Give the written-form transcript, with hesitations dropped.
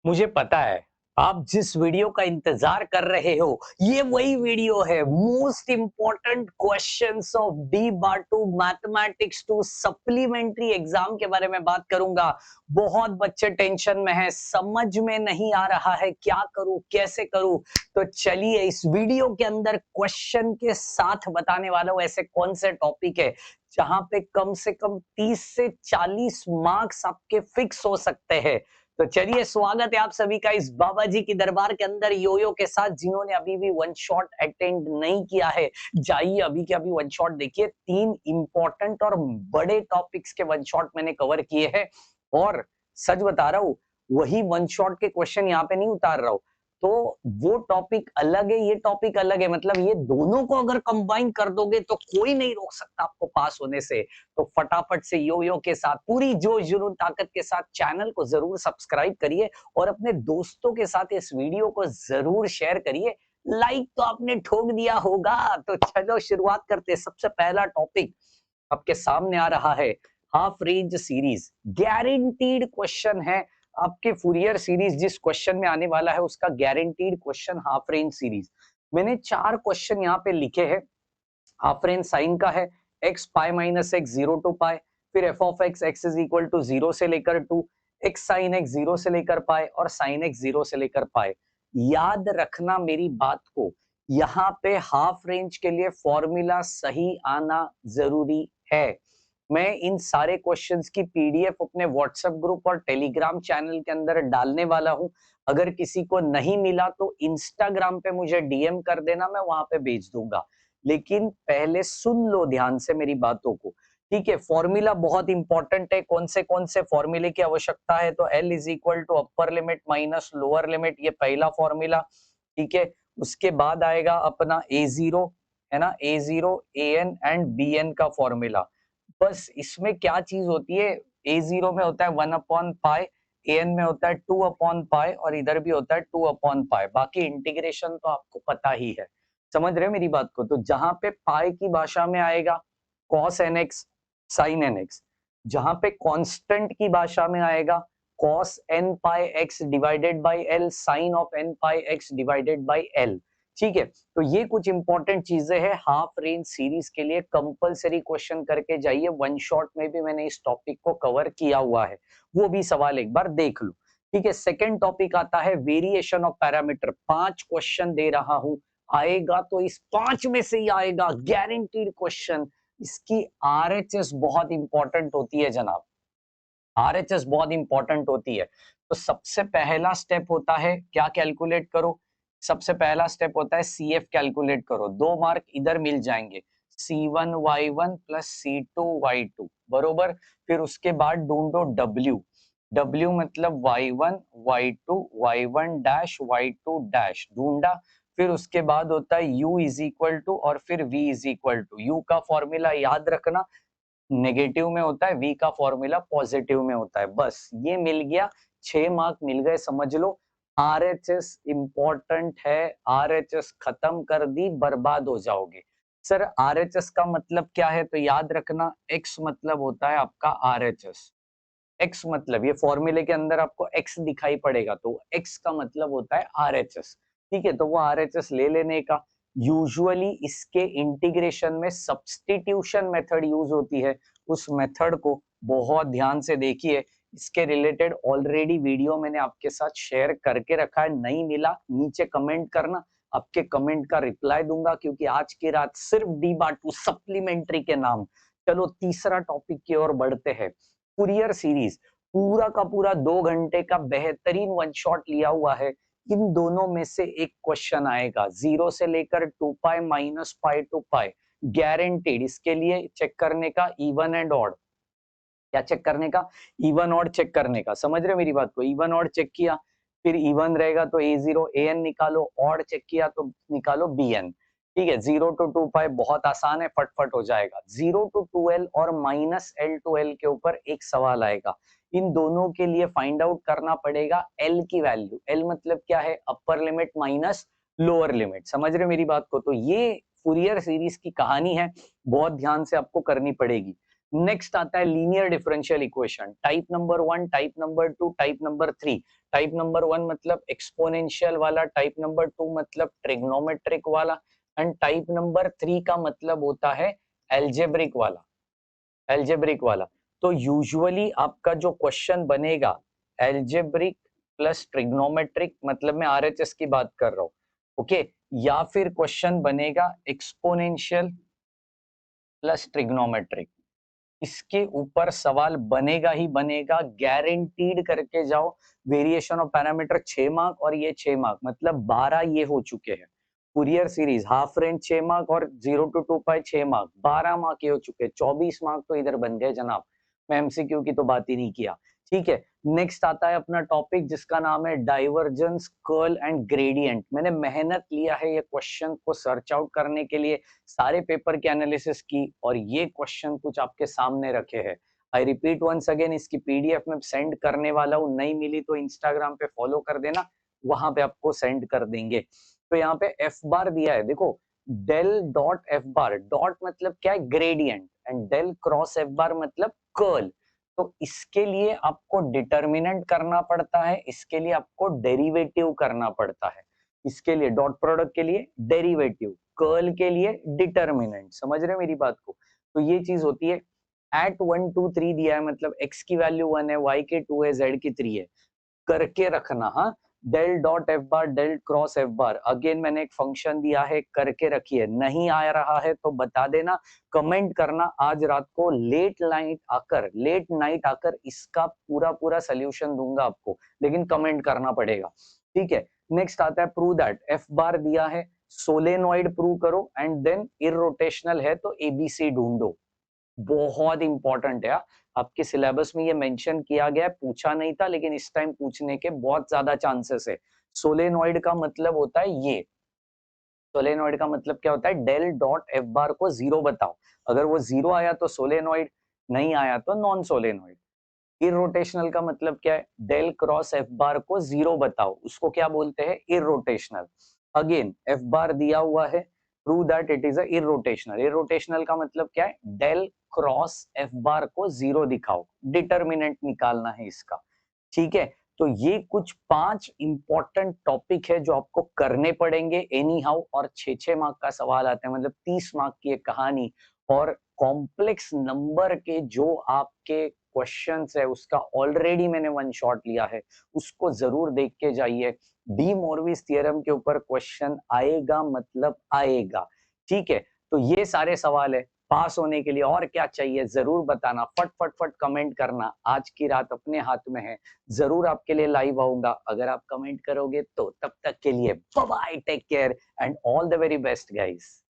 मुझे पता है आप जिस वीडियो का इंतजार कर रहे हो ये वही वीडियो है। Most important questions of D बाटू मैथमेटिक्स टू सप्लीमेंट्री एग्जाम के बारे में बात करूंगा। बहुत बच्चे टेंशन में हैं, समझ में नहीं आ रहा है क्या करूं कैसे करूं। तो चलिए इस वीडियो के अंदर क्वेश्चन के साथ बताने वाला हूं ऐसे कौन से टॉपिक है जहां पे कम से कम 30 से 40 मार्क्स आपके फिक्स हो सकते हैं। तो चलिए स्वागत है आप सभी का इस बाबा जी की दरबार के अंदर योयो के साथ। जिन्होंने अभी भी वन शॉट अटेंड नहीं किया है जाइए अभी के अभी वन शॉट देखिए। 3 इंपॉर्टेंट और बड़े टॉपिक्स के वन शॉट मैंने कवर किए हैं और सच बता रहा हूं वही वन शॉट के क्वेश्चन यहाँ पे नहीं उतार रहा हूं। तो वो टॉपिक अलग है, ये टॉपिक अलग है, मतलब ये दोनों को अगर कंबाइन कर दोगे तो कोई नहीं रोक सकता आपको पास होने से। तो फटाफट से यो के साथ पूरी जोश जुनून ताकत के साथ चैनल को जरूर सब्सक्राइब करिए और अपने दोस्तों के साथ इस वीडियो को जरूर शेयर करिए। लाइक तो आपने ठोक दिया होगा। तो चलो शुरुआत करते हैं। सबसे पहला टॉपिक आपके सामने आ रहा है half range series. Guaranteed question है आपके फूरियर सीरीज जिस क्वेश्चन में आने वाला है उसका guaranteed question half range series. मैंने 4 क्वेश्चन यहाँ पे लिखे हैं। हाफ रेंज साइन का है x pi minus x 0 to pi, फिर f of x x is equal to 0 से लेकर 2, एक्स साइन एक्स 0 से लेकर पाई और साइन एक्स 0 से लेकर पाई। याद रखना मेरी बात को, यहाँ पे हाफ रेंज के लिए फॉर्मूला सही आना जरूरी है। मैं इन सारे क्वेश्चंस की पीडीएफ अपने व्हाट्सएप ग्रुप और टेलीग्राम चैनल के अंदर डालने वाला हूं। अगर किसी को नहीं मिला तो इंस्टाग्राम पे मुझे डीएम कर देना, मैं वहां पे भेज दूंगा। लेकिन पहले सुन लो ध्यान से मेरी बातों को, ठीक है। फॉर्मूला बहुत इंपॉर्टेंट है। कौन से फॉर्मूले की आवश्यकता है तो L is equal to upper limit minus lower limit, ये पहला फॉर्मूला, ठीक है। उसके बाद आएगा अपना ए जीरो, है ना, a zero a n and b n का फॉर्मूला। बस इसमें क्या चीज होती है, ए जीरो में होता है 1/पाई, ए एन में होता है 2/पाई और इधर भी होता है 2/पाई। बाकी इंटीग्रेशन तो आपको पता ही है। समझ रहे हो मेरी बात को। तो जहां पे पाई की भाषा में आएगा cos nx sin nx, जहां पे कांस्टेंट की भाषा में आएगा cos n pi x divided by l sin of n pi x divided by l। ठीक है। तो ये कुछ इंपॉर्टेंट चीजें हैं हाफ रेंज सीरीज के लिए। कंपलसरी क्वेश्चन करके जाइए। वन शॉट में भी मैंने इस टॉपिक को कवर किया हुआ है, वो भी सवाल एक बार देख लो, ठीक है। सेकंड टॉपिक आता है वेरिएशन ऑफ पैरामीटर। 5 क्वेश्चन दे रहा हूं, आएगा तो इस 5 में से ही आएगा, गारंटीड क्वेश्चन। इसकी आरएचएस बहुत इंपॉर्टेंट होती है जनाब, आरएचएस बहुत इंपॉर्टेंट होती है। तो सबसे पहला स्टेप होता है क्या, कैलकुलेट करो। सबसे पहला स्टेप होता है सीएफ कैलकुलेट करो। 2 मार्क इधर मिल जाएंगे, C1y1 प्लस C2y2 बरोबर। फिर उसके बाद ढूंढो W, W मतलब y1 y2 y1 dash y2 dash ढूंढा। फिर उसके बाद होता है U इज इक्वल टू और फिर V is equal to. U का फॉर्मूला याद रखना नेगेटिव में होता है, V का फॉर्मूला पॉजिटिव में होता है। बस ये मिल गया, 6 मार्क मिल गए, समझ लो। आरएचएस इंपॉर्टेंट है, आरएचएस खत्म कर दी बर्बाद हो जाओगे। सर आरएचएस का मतलब क्या है तो याद रखना एक्स मतलब होता है आपका आरएचएस। एक्स मतलब ये फॉर्मूले के अंदर आपको एक्स दिखाई पड़ेगा तो एक्स का मतलब होता है आरएचएस, ठीक है। तो वो आरएचएस ले लेने का। यूजुअली इसके इंटीग्रेशन में सब्स्टिट्यूशन मेथड यूज होती है, उस मेथड को बहुत ध्यान से देखिए। इसके रिलेटेड ऑलरेडी वीडियो मैंने आपके साथ शेयर करके रखा है, नहीं मिला नीचे कमेंट करना, आपके कमेंट का रिप्लाई दूंगा, क्योंकि आज की रात सिर्फ डी बाटू सप्लीमेंट्री के नाम। चलो तीसरा टॉपिक की ओर बढ़ते हैं। कुरियर सीरीज पूरा का पूरा 2 घंटे का बेहतरीन वन शॉट लिया हुआ है। इन दोनों में से एक क्वेश्चन आएगा 0 से लेकर 2 pi minus pi two pi, guaranteed. इसके लिए चेक करने का इवन एंड ऑड, क्या चेक करने का, इवन ऑड चेक करने का। समझ रहे हो मेरी बात को। इवन ऑड चेक किया, फिर इवन रहेगा तो ए जीरो ए एन निकालो, ऑड चेक किया तो निकालो बी एन, ठीक है। 0 to 2 पाई बहुत आसान है, फटफट हो जाएगा। 0 to 2l और माइनस एल टू एल के ऊपर एक सवाल आएगा। इन दोनों के लिए फाइंड आउट करना पड़ेगा एल की वैल्यू। एल मतलब क्या है, अपर लिमिट माइनस लोअर लिमिट। समझ रहे मेरी बात को। तो ये फूरियर सीरीज की कहानी है, बहुत ध्यान से आपको करनी पड़ेगी। नेक्स्ट आता है linear differential equation, type number 1, type number 2, type number 3। Type number 1 मतलब एक्सपोनेंशियल वाला, टाइप नंबर 2 मतलब ट्रिग्नोमेट्रिक वाला, एंड टाइप नंबर 3 का मतलब होता है एल्जेब्रिक वाला। एल्जेब्रिक वाला तो यूजुअली आपका जो क्वेश्चन बनेगा एल्जेब्रिक प्लस ट्रिग्नोमेट्रिक, मतलब मैं आरएचएस की बात कर रहा हूँ, ओके, या फिर क्वेश्चन बनेगा एक्सपोनेंशियल प्लस ट्रिग्नोमेट्रिक। इसके ऊपर सवाल बनेगा ही बनेगा, गारंटीड करके जाओ। वेरिएशन ऑफ पैरामीटर 6 मार्क और ये 6 मार्क, मतलब 12 ये हो चुके हैं। Fourier series half range 6 mark और 0 to 2 पाई 6 मार्क, 12 मार्क ये हो चुके हैं, 24 मार्क तो इधर बन गए जनाब। मैं एमसीक्यू की तो बात ही नहीं किया। ठीक है, नेक्स्ट आता है अपना टॉपिक जिसका नाम है डाइवर्जेंस, कर्ल एंड ग्रेडियंट। मैंने मेहनत लिया है ये क्वेश्चन को सर्च आउट करने के लिए, सारे पेपर के एनालिसिस की, और ये क्वेश्चन कुछ आपके सामने रखे हैं। आई रिपीट वंस अगेन, इसकी पीडीएफ में सेंड करने वाला हूँ, नहीं मिली तो इंस्टाग्राम पे फॉलो कर देना, वहां पे आपको सेंड कर देंगे। तो यहाँ पे एफ बार दिया है, देखो del dot F bar, dot मतलब क्या है, gradient, and del cross F bar मतलब कर्ल। तो इसके लिए आपको डिटर्मिनेंट करना पड़ता है, इसके लिए आपको डेरिवेटिव करना पड़ता है। इसके लिए डॉट प्रोडक्ट के लिए डेरिवेटिव, कर्ल के लिए डिटर्मिनेंट। समझ रहे हो मेरी बात को? तो ये चीज होती है। एट 1 2 3 दिया है, मतलब x की वैल्यू 1 है, y के 2 है, z की 3 है, करके रखना। हाँ, del dot F bar, del cross F bar, again मैंने एक फंक्शन दिया है, करके रखिए। नहीं आ रहा है तो बता देना, कमेंट करना, आज रात को लेट नाइट आकर इसका पूरा पूरा सोल्यूशन दूंगा आपको, लेकिन कमेंट करना पड़ेगा। ठीक है, नेक्स्ट आता है प्रूव दैट, एफ बार दिया है, सोलेनॉइड प्रूव करो, एंड देन इररोटेशनल है तो एबीसी ढूंढो। बहुत इंपॉर्टेंट है, आपके सिलेबस में ये मेंशन किया गया है, पूछा नहीं था लेकिन इस टाइम पूछने के बहुत ज्यादा चांसेस है। सोलेनॉइड का मतलब होता है ये, सोलेनॉइड का मतलब क्या होता है, डेल डॉट एफ बार को जीरो बताओ, अगर वो जीरो आया तो सोलेनॉइड, नहीं आया तो नॉन सोलेनॉइड। इररोटेशनल का मतलब क्या है, डेल क्रॉस एफ बार को जीरो बताओ, उसको क्या बोलते हैं, इररोटेशनल। अगेन एफ बार दिया हुआ है, prove that it is a irrotational. Irrotational का मतलब क्या है, डेल क्रॉस एफ बार को जीरो दिखाओ, डिटर्मिनेंट निकालना है इसका। ठीक है, तो ये कुछ 5 इंपॉर्टेंट टॉपिक है जो आपको करने पड़ेंगे एनी हाउ, और 6-6 मार्क का सवाल आते हैं, मतलब 30 मार्क की एक कहानी। और कॉम्प्लेक्स नंबर के जो आपके क्वेश्चंस है उसका ऑलरेडी मैंने वन शॉट लिया है, उसको जरूर देख के जाइए। डी मोरविस थ्योरम के ऊपर क्वेश्चन आएगा, मतलब आएगा। ठीक है, तो ये सारे सवाल है, पास होने के लिए और क्या चाहिए जरूर बताना, फट फट फट कमेंट करना। आज की रात अपने हाथ में है, जरूर आपके लिए लाइव आऊंगा अगर आप कमेंट करोगे तो। तब तक के लिए bye bye, take care and all the very best guys.